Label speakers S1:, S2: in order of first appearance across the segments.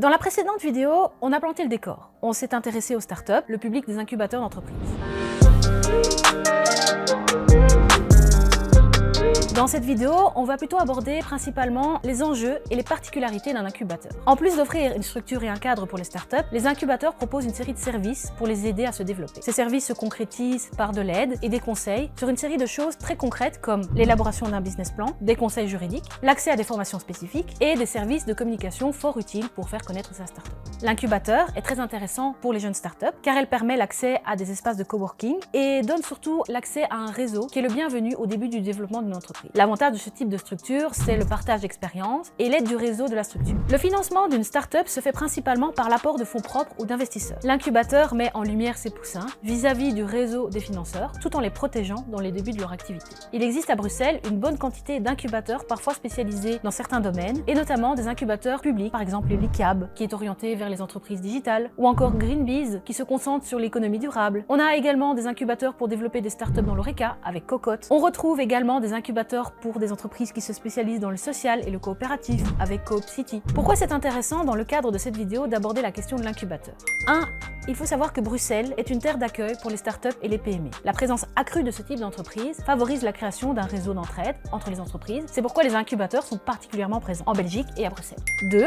S1: Dans la précédente vidéo, on a planté le décor. On s'est intéressé aux startups, le public des incubateurs d'entreprises. Dans cette vidéo, on va plutôt aborder principalement les enjeux et les particularités d'un incubateur. En plus d'offrir une structure et un cadre pour les startups, les incubateurs proposent une série de services pour les aider à se développer. Ces services se concrétisent par de l'aide et des conseils sur une série de choses très concrètes comme l'élaboration d'un business plan, des conseils juridiques, l'accès à des formations spécifiques et des services de communication fort utiles pour faire connaître sa startup. L'incubateur est très intéressant pour les jeunes startups car elle permet l'accès à des espaces de coworking et donne surtout l'accès à un réseau qui est le bienvenu au début du développement d'une entreprise. L'avantage de ce type de structure, c'est le partage d'expériences et l'aide du réseau de la structure. Le financement d'une start-up se fait principalement par l'apport de fonds propres ou d'investisseurs. L'incubateur met en lumière ses poussins vis-à-vis du réseau des financeurs, tout en les protégeant dans les débuts de leur activité. Il existe à Bruxelles une bonne quantité d'incubateurs, parfois spécialisés dans certains domaines, et notamment des incubateurs publics, par exemple l'ICAB, qui est orienté vers les entreprises digitales, ou encore Greenbiz, qui se concentre sur l'économie durable. On a également des incubateurs pour développer des startups dans l'ORECA, avec Cocotte. On retrouve également des incubateurs pour des entreprises qui se spécialisent dans le social et le coopératif, avec Coop City. Pourquoi c'est intéressant dans le cadre de cette vidéo d'aborder la question de l'incubateur? 1. Il faut savoir que Bruxelles est une terre d'accueil pour les startups et les PME. La présence accrue de ce type d'entreprise favorise la création d'un réseau d'entraide entre les entreprises. C'est pourquoi les incubateurs sont particulièrement présents en Belgique et à Bruxelles. 2.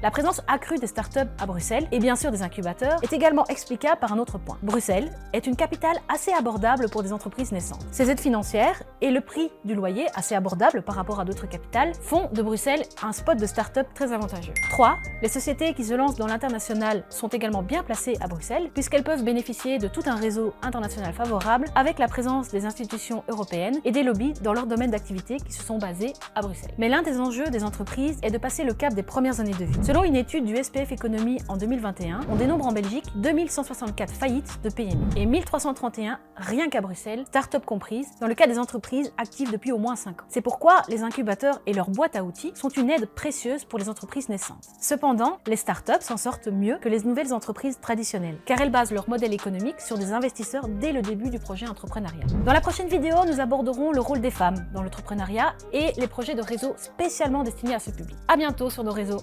S1: La présence accrue des startups à Bruxelles, et bien sûr des incubateurs, est également explicable par un autre point. Bruxelles est une capitale assez abordable pour des entreprises naissantes. Ces aides financières et le prix du loyer, assez abordable par rapport à d'autres capitales, font de Bruxelles un spot de start-up très avantageux. 3. Les sociétés qui se lancent dans l'international sont également bien placées à Bruxelles, puisqu'elles peuvent bénéficier de tout un réseau international favorable avec la présence des institutions européennes et des lobbies dans leur domaine d'activité qui se sont basés à Bruxelles. Mais l'un des enjeux des entreprises est de passer le cap des premières années de vie. Selon une étude du SPF Économie en 2021, on dénombre en Belgique 2164 faillites de PME et 1331 rien qu'à Bruxelles, start-up comprises, dans le cas des entreprises actives depuis au moins 5 ans. C'est pourquoi les incubateurs et leurs boîtes à outils sont une aide précieuse pour les entreprises naissantes. Cependant, les start-up s'en sortent mieux que les nouvelles entreprises traditionnelles, car elles basent leur modèle économique sur des investisseurs dès le début du projet entrepreneurial. Dans la prochaine vidéo, nous aborderons le rôle des femmes dans l'entrepreneuriat et les projets de réseau spécialement destinés à ce public. À bientôt sur nos réseaux.